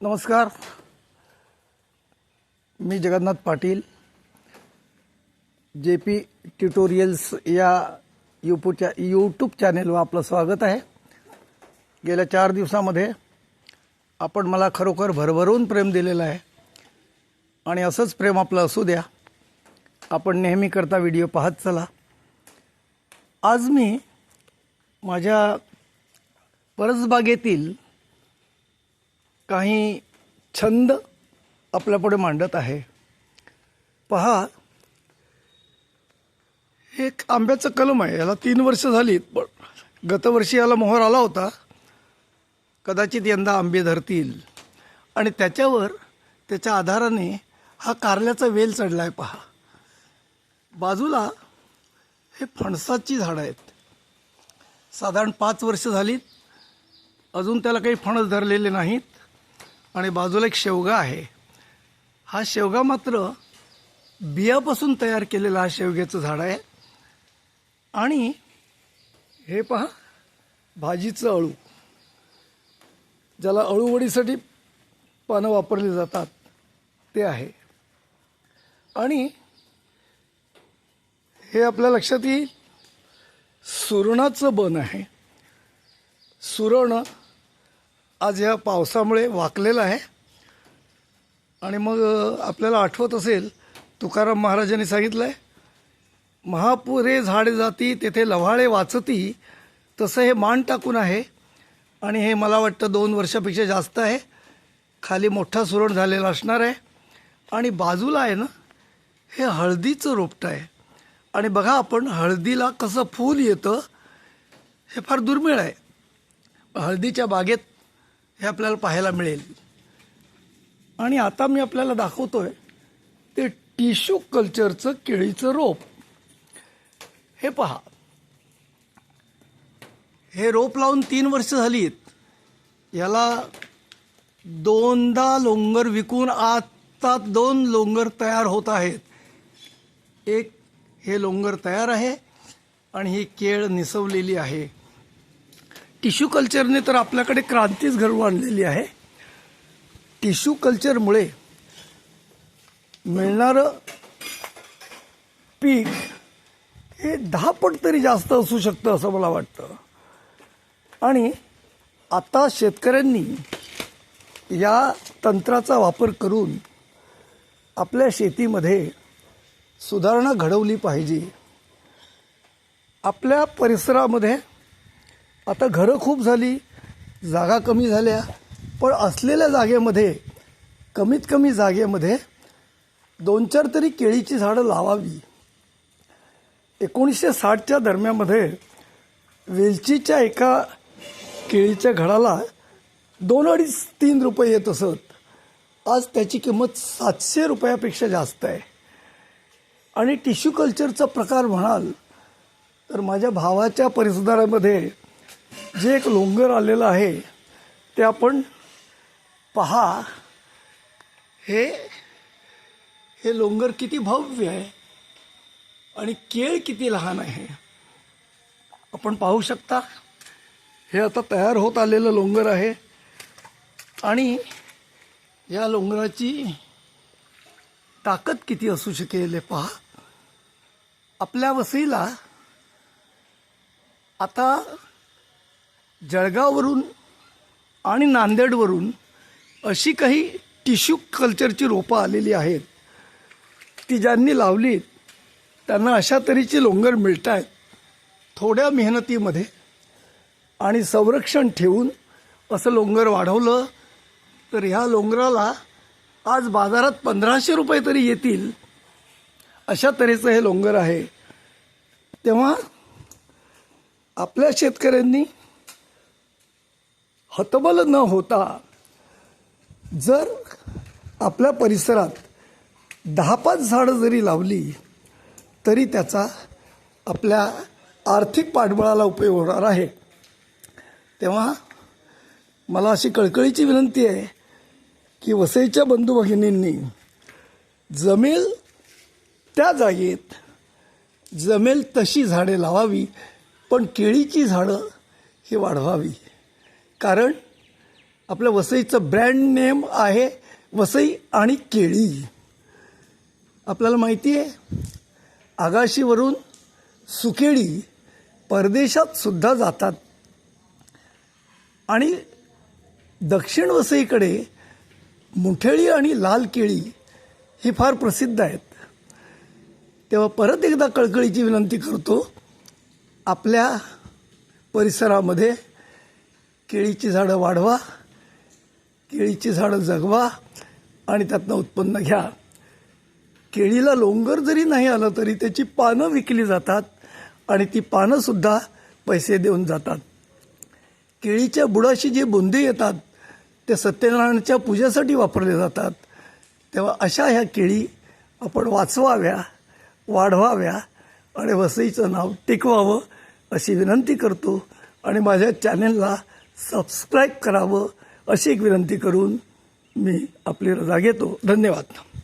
नमस्कार, मी Jagannath Patil. JP tutorials या YouTube चॅनेलवर आपलं स्वागत आहे. गेल्या 4 दिवसामध्ये आपण मला खरोखर भरभरून प्रेम दिलेलं आहे आणि असंच प्रेम आपलं असू द्या. आपण नेहमी करता व्हिडिओ पाहत चला. आज मी माझ्या परसबागेतील काही छंद आपल्यापुढे मांडत आहे. पहा, एक आंब्याचं कलम आहे. याला 3 वर्ष झालीत, पण गतवर्षी याला मोहर आला होता. कदाचित यंदा आंबे धरतील आणि त्याच्यावर त्याच्या आधाराने हा कारल्याचा वेल चढला आहे. पहा, बाजूला हे फणसाची झाडं आहेत. साधारण 5 वर्ष झालीत, अजून त्याला काही फणस धरलेले नाहीत. आणि बाजूला एक शेवगा आहे. हा शेवगा मात्र बियापासून तयार केलेला हा शेवग्याचं झाड आहे. आणि हे पहा, भाजीचं अळू, ज्याला अळूवडीसाठी पानं वापरली जातात ते आहे. आणि हे आपल्या लक्षात येईल, सुरणाचं बन आहे. सुरण आज या पावसामुळे वाकलेलं आहे. आणि मग आपल्याला आठवत असेल, तुकाराम महाराजांनी सांगितलं आहे, महापुरे झाडे जाती तेथे लव्हाळे वाचती, तसं हे मान टाकून आहे. आणि हे मला वाटतं 2 वर्षापेक्षा जास्त आहे. खाली मोठा सुरण झालेला असणार आहे. आणि बाजूला आहे ना, हे हळदीचं रोपटं आहे. आणि बघा, आपण हळदीला कसं फूल येतं हे फार दुर्मिळ आहे. हळदीच्या बागेत हे आपल्याला पाहायला मिळेल. आणि आता मी आपल्याला दाखवतोय ते टिश्यू कल्चरचं केळीचं रोप. हे पहा, हे रोप लावून 3 वर्ष झालीत. याला 2दा लोंगर विकून आता 2 लोंगर तयार होत आहेत. एक हे लोंगर तयार आहे आणि ही केळ निसवलेली आहे. टिश्यू कल्चरने तर आपल्याकडे क्रांतीच घडवून आणलेली आहे. टिश्यू कल्चरमुळे मिळणारं पीक हे 10 पट तरी जास्त असू शकतं असं मला वाटतं. आणि आता शेतकऱ्यांनी या तंत्राचा वापर करून आपल्या शेतीमध्ये सुधारणा घडवली पाहिजे. आपल्या परिसरामध्ये आता घरं खूप झाली, जागा कमी झाल्या, पण असलेल्या जागेमध्ये, कमीत कमी जागेमध्ये 2-4 तरी केळीची झाडं लावावी. 1960च्या दरम्यामध्ये वेलचीच्या एका केळीच्या घडाला 2-2.5-3 रुपये येत असत. आज त्याची किंमत 700 रुपयापेक्षा जास्त आहे. आणि टिश्यू कल्चरचा प्रकार म्हणाल तर माझ्या भावाच्या परिसरामध्ये जे एक लोंगर आलेलं आहे ते आपण पहा. हे लोंगर किती भव्य आहे आणि केळ किती लहान आहे आपण पाहू शकता. हे आता तयार होत आलेलं लोंगर आहे. आणि या लोंगराची ताकद किती असू शकेल हे पहा. आपल्या वसईला आता जळगाववरून आणि नांदेडवरून अशी काही टिश्यू कल्चरची रोपं आलेली आहेत. ती ज्यांनी लावली त्यांना अशा तऱ्हेची लोंगर मिळत आहेत. थोड्या मेहनतीमध्ये आणि संरक्षण ठेवून असं लोंगर वाढवलं तर ह्या लोंगराला आज बाजारात 1500 रुपये तरी येतील, अशा तऱ्हेचं हे लोंगर आहे. तेव्हा आपल्या शेतकऱ्यांनी हतबल न होता जर आपल्या परिसरात 10-5 झाडं जरी लावली तरी त्याचा आपल्या आर्थिक पाठबळाला उपयोग होणार आहे. तेव्हा मला अशी कळकळीची विनंती आहे की वसईच्या बंधू भगिनींनी जमेल त्या जागेत जमेल तशी झाडे लावावी, पण केळीची झाडं ही वाढवावी. कारण आपल्या वसईचं ब्रँड नेम आहे वसई आणि केळी. आपल्याला माहिती आहे आगाशीवरून सुकेळी परदेशात सुद्धा जातात आणि दक्षिण वसईकडे मुठेळी आणि लाल केळी ही फार प्रसिद्ध आहेत. तेव्हा परत एकदा कळकळीची विनंती करतो, आपल्या परिसरामध्ये केळीची झाडं वाढवा, केळीची झाडं जगवा आणि त्यातनं उत्पन्न घ्या. केळीला लोंगर जरी नाही आलं तरी त्याची पानं विकली जातात आणि ती पानंसुद्धा पैसे देऊन जातात. केळीच्या बुडाशी जे बुंदे येतात ते सत्यनारायणाच्या पूजेसाठी वापरले जातात. तेव्हा अशा ह्या केळी आपण वाचवाव्या, वाढवाव्या आणि वसईचं नाव टिकवावं अशी विनंती करतो आणि माझ्या चॅनेलला सबस्क्राईब करावं अशी एक विनंती करून मी आपली रजा घेतो. धन्यवाद.